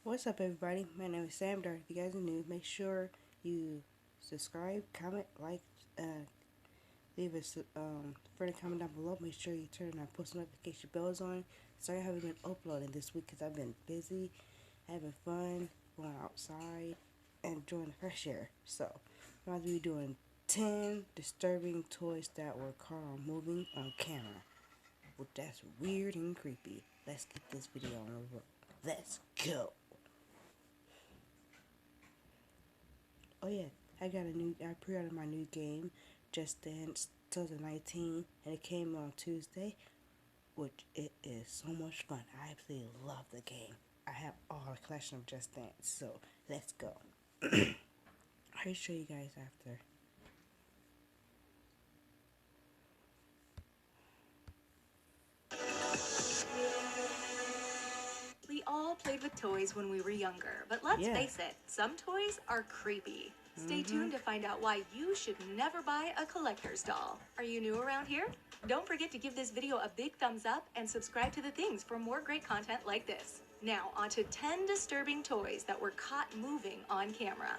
What's up, everybody? My name is Sam Dart. If you guys are new, make sure you subscribe, comment, like, leave a further comment down below. Make sure you turn our post notification bells on. Sorry I haven't been uploading this week because I've been busy, having fun, going outside, and enjoying the fresh air. So, I'm going to be doing 10 disturbing toys that were caught on moving on camera. Well, that's weird and creepy. Let's get this video on the road. Let's go. Oh yeah, I pre-ordered my new game, Just Dance 2019, and it came on Tuesday, which it is so much fun. I absolutely love the game. I have all the collection of Just Dance, so let's go. I'll show you guys after. We all played with toys when we were younger, but let's face it, some toys are creepy. Stay tuned to find out why you should never buy a collector's doll. Are you new around here? Don't forget to give this video a big thumbs up and subscribe to The Things for more great content like this. Now, on to 10 disturbing toys that were caught moving on camera.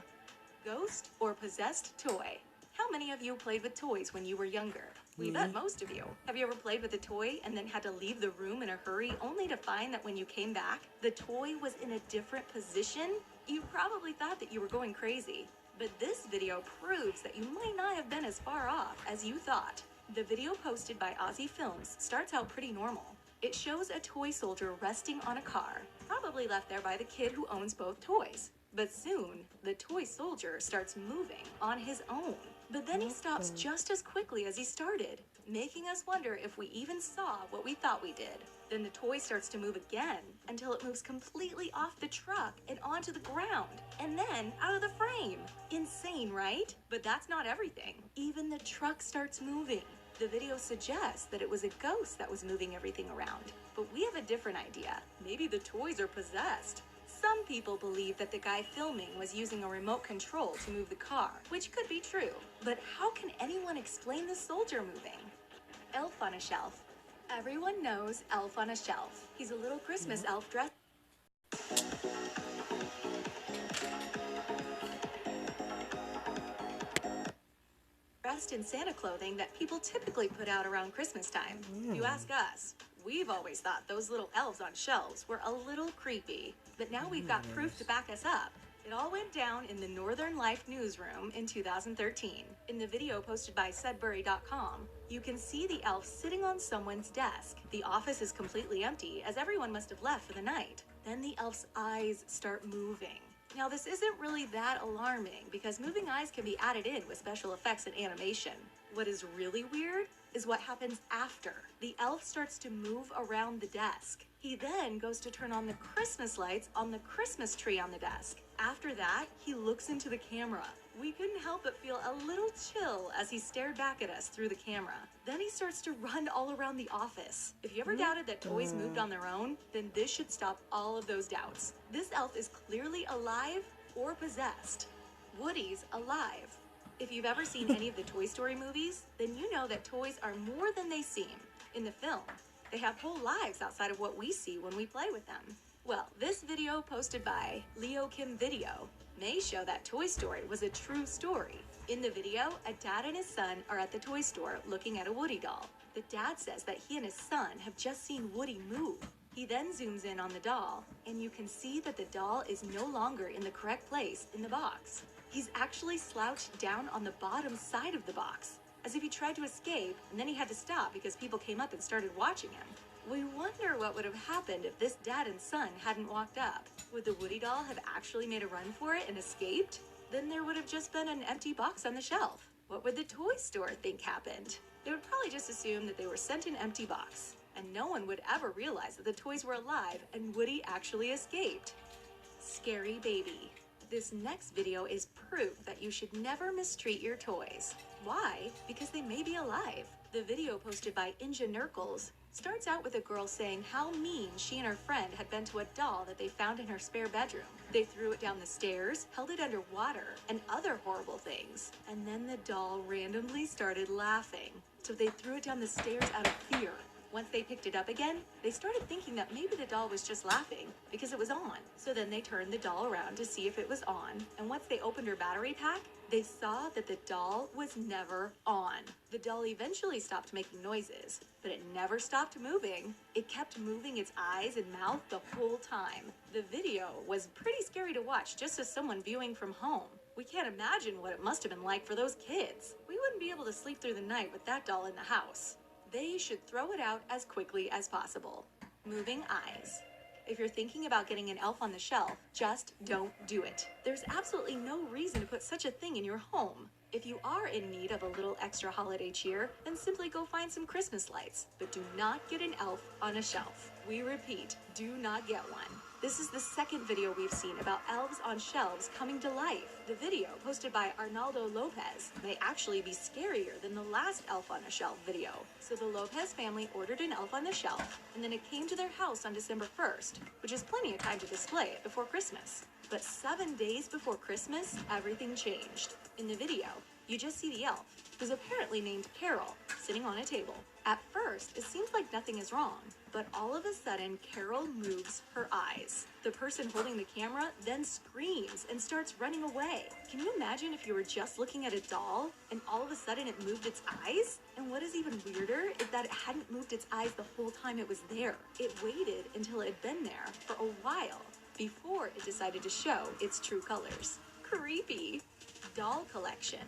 Ghost or possessed toy? How many of you played with toys when you were younger? We bet most of you. Have you ever played with a toy and then had to leave the room in a hurry only to find that when you came back, the toy was in a different position? You probably thought that you were going crazy. But this video proves that you might not have been as far off as you thought. The video posted by Aussie Films starts out pretty normal. It shows a toy soldier resting on a car, probably left there by the kid who owns both toys. But soon, the toy soldier starts moving on his own. But then he stops just as quickly as he started, making us wonder if we even saw what we thought we did. Then the toy starts to move again until it moves completely off the truck and onto the ground, and then out of the frame. Insane, right? But that's not everything. Even the truck starts moving. The video suggests that it was a ghost that was moving everything around. But we have a different idea. Maybe the toys are possessed. Some people believe that the guy filming was using a remote control to move the car, which could be true. But how can anyone explain the soldier moving? Elf on a Shelf. Everyone knows Elf on a Shelf. He's a little Christmas elf dressed in Santa clothing that people typically put out around Christmas time. If you ask us, we've always thought those little elves on shelves were a little creepy. But now we've got proof to back us up. It all went down in the Northern Life newsroom in 2013. In the video posted by Sudbury.com, you can see the elf sitting on someone's desk. The office is completely empty, as everyone must have left for the night. Then the elf's eyes start moving. Now, this isn't really that alarming because moving eyes can be added in with special effects and animation. What is really weird is what happens after. The elf starts to move around the desk. He then goes to turn on the Christmas lights on the Christmas tree on the desk. After that, he looks into the camera. We couldn't help but feel a little chill as he stared back at us through the camera. Then he starts to run all around the office. If you ever doubted that toys moved on their own, then this should stop all of those doubts. This elf is clearly alive or possessed. Woody's alive. If you've ever seen any of the Toy Story movies, then you know that toys are more than they seem. In the film, they have whole lives outside of what we see when we play with them. Well, this video posted by Leo Kim Video may show that Toy Story was a true story. In the video, a dad and his son are at the toy store looking at a Woody doll. The dad says that he and his son have just seen Woody move. He then zooms in on the doll, and you can see that the doll is no longer in the correct place in the box. He's actually slouched down on the bottom side of the box, as if he tried to escape, and then he had to stop because people came up and started watching him. We wonder what would have happened if this dad and son hadn't walked up. Would the Woody doll have actually made a run for it and escaped? Then there would have just been an empty box on the shelf. What would the toy store think happened? They would probably just assume that they were sent an empty box, and no one would ever realize that the toys were alive and Woody actually escaped. Scary baby. This next video is proof that you should never mistreat your toys. Why? Because they may be alive. The video posted by Ingenuirkles starts out with a girl saying how mean she and her friend had been to a doll that they found in her spare bedroom. They threw it down the stairs, held it under water, and other horrible things. And then the doll randomly started laughing. So they threw it down the stairs out of fear. Once they picked it up again, they started thinking that maybe the doll was just laughing because it was on. So then they turned the doll around to see if it was on, and once they opened her battery pack, they saw that the doll was never on. The doll eventually stopped making noises, but it never stopped moving. It kept moving its eyes and mouth the whole time. The video was pretty scary to watch just as someone viewing from home. We can't imagine what it must have been like for those kids. We wouldn't be able to sleep through the night with that doll in the house. They should throw it out as quickly as possible. Moving eyes. If you're thinking about getting an elf on the shelf, just don't do it. There's absolutely no reason to put such a thing in your home. If you are in need of a little extra holiday cheer, then simply go find some Christmas lights. But do not get an elf on a shelf. We repeat, do not get one. This is the second video we've seen about elves on shelves coming to life. The video, posted by Arnaldo Lopez, may actually be scarier than the last elf on a shelf video. So the Lopez family ordered an elf on the shelf, and then it came to their house on December 1st, which is plenty of time to display it before Christmas. But 7 days before Christmas, everything changed. In the video, you just see the elf, who's apparently named Carol, sitting on a table. At first, it seems like nothing is wrong, but all of a sudden, Carol moves her eyes. The person holding the camera then screams and starts running away. Can you imagine if you were just looking at a doll and all of a sudden it moved its eyes? And what is even weirder is that it hadn't moved its eyes the whole time it was there. It waited until it had been there for a while before it decided to show its true colors. Creepy. Doll collection.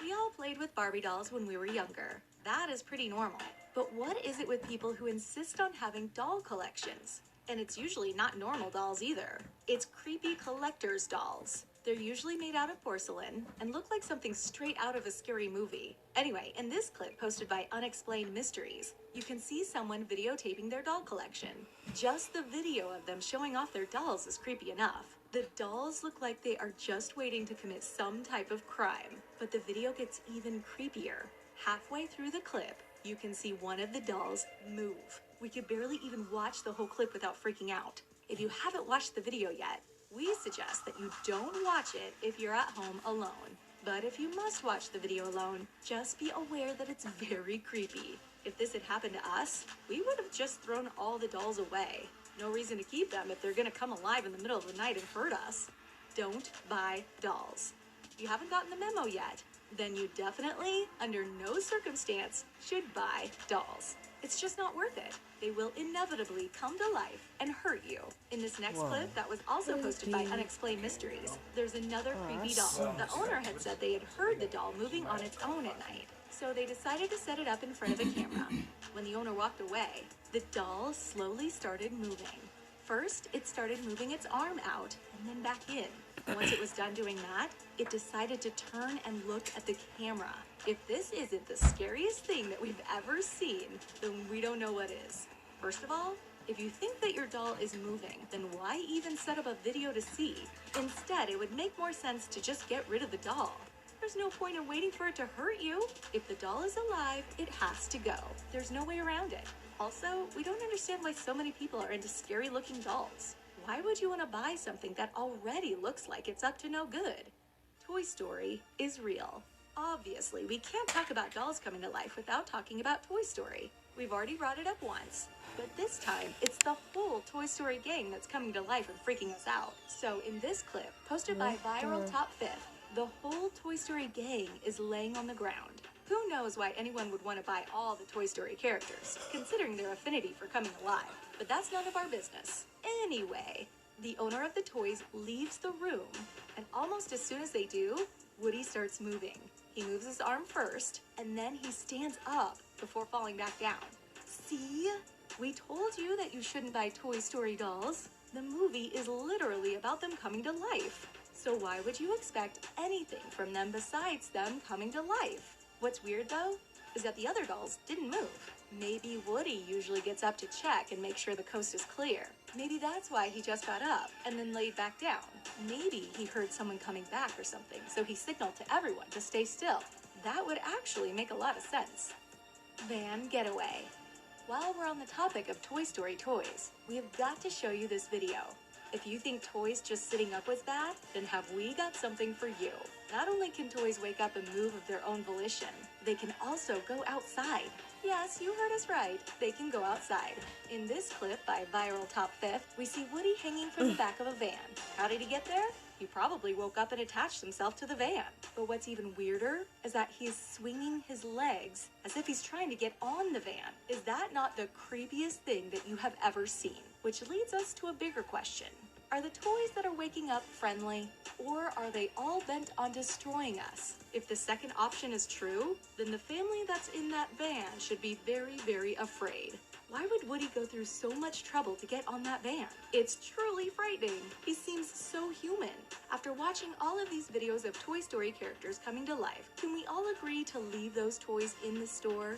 We all played with Barbie dolls when we were younger. That is pretty normal. But what is it with people who insist on having doll collections? And it's usually not normal dolls either. It's creepy collector's dolls. They're usually made out of porcelain and look like something straight out of a scary movie. Anyway, in this clip posted by Unexplained Mysteries, you can see someone videotaping their doll collection. Just the video of them showing off their dolls is creepy enough. The dolls look like they are just waiting to commit some type of crime, but the video gets even creepier. Halfway through the clip, you can see one of the dolls move. We could barely even watch the whole clip without freaking out. If you haven't watched the video yet, we suggest that you don't watch it if you're at home alone. But if you must watch the video alone, just be aware that it's very creepy. If this had happened to us, we would have just thrown all the dolls away. No reason to keep them if they're gonna come alive in the middle of the night and hurt us. Don't buy dolls. If you haven't gotten the memo yet, then you definitely, under no circumstance, should buy dolls. It's just not worth it. They will inevitably come to life and hurt you. In this next clip that was also posted by Unexplained Mysteries, there's another creepy doll. The owner had said they had heard the doll moving on its own at night, so they decided to set it up in front of a camera. When the owner walked away, the doll slowly started moving. First, it started moving its arm out and then back in. Once it was done doing that, it decided to turn and look at the camera. If this isn't the scariest thing that we've ever seen, then we don't know what is. First of all, if you think that your doll is moving, then why even set up a video to see? Instead, it would make more sense to just get rid of the doll. There's no point in waiting for it to hurt you. If the doll is alive, it has to go. There's no way around it. Also, we don't understand why so many people are into scary looking dolls. Why would you want to buy something that already looks like it's up to no good? Toy Story is real. Obviously, we can't talk about dolls coming to life without talking about Toy Story. We've already brought it up once, but this time it's the whole Toy Story gang that's coming to life and freaking us out. So in this clip, posted by Viral Top 5th, the whole Toy Story gang is laying on the ground. Who knows why anyone would want to buy all the Toy Story characters, considering their affinity for coming alive. But that's none of our business. Anyway, the owner of the toys leaves the room, and almost as soon as they do, Woody starts moving. He moves his arm first, and then he stands up before falling back down. See? We told you that you shouldn't buy Toy Story dolls. The movie is literally about them coming to life. So why would you expect anything from them besides them coming to life? What's weird though, is that the other dolls didn't move. Maybe Woody usually gets up to check and make sure the coast is clear. Maybe that's why he just got up and then laid back down. Maybe he heard someone coming back or something, so he signaled to everyone to stay still. That would actually make a lot of sense. Van Getaway. While we're on the topic of Toy Story toys, we have got to show you this video. If you think toys just sitting up was bad, then have we got something for you. Not only can toys wake up and move of their own volition, they can also go outside. Yes, you heard us right. They can go outside. In this clip by Viral Top 5th, we see Woody hanging from the back of a van. How did he get there? He probably woke up and attached himself to the van. But what's even weirder is that he's swinging his legs as if he's trying to get on the van. Is that not the creepiest thing that you have ever seen? Which leads us to a bigger question. Are the toys that are waking up friendly, or are they all bent on destroying us? If the second option is true, then the family that's in that van should be very, very afraid. Why would Woody go through so much trouble to get on that van? It's truly frightening. He seems so human. After watching all of these videos of Toy Story characters coming to life, can we all agree to leave those toys in the store?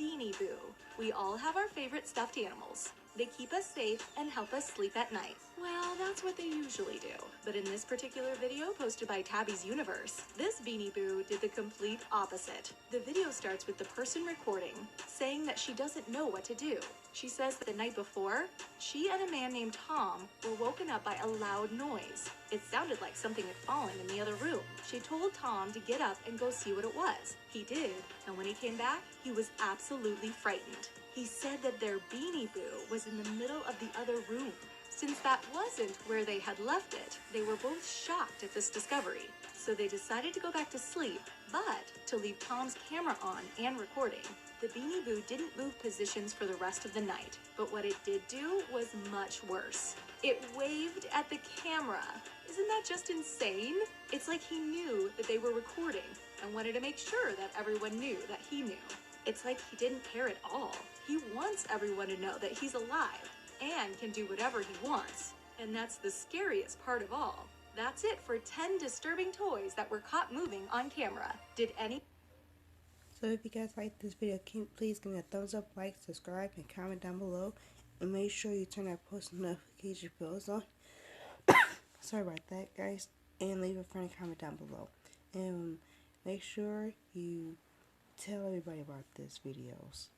Beanie Boo. We all have our favorite stuffed animals. They keep us safe and help us sleep at night. Well, that's what they usually do. But in this particular video posted by Tabby's Universe, this Beanie Boo did the complete opposite. The video starts with the person recording saying that she doesn't know what to do. She says that the night before, she and a man named Tom were woken up by a loud noise. It sounded like something had fallen in the other room. She told Tom to get up and go see what it was. He did, and when he came back, he was absolutely frightened. He said that their Beanie Boo was in the middle of the other room. Since that wasn't where they had left it, they were both shocked at this discovery. So they decided to go back to sleep, but to leave Tom's camera on and recording. The Beanie Boo didn't move positions for the rest of the night, but what it did do was much worse. It waved at the camera. Isn't that just insane? It's like he knew that they were recording and wanted to make sure that everyone knew that he knew. It's like he didn't care at all. He wants everyone to know that he's alive and can do whatever he wants. And that's the scariest part of all. That's it for 10 disturbing toys that were caught moving on camera. Did any... So if you guys like this video, please give me a thumbs up, like, subscribe, and comment down below. And make sure you turn that post notification bells on. Sorry about that, guys. And leave a friendly comment down below. And make sure you tell everybody about this videos.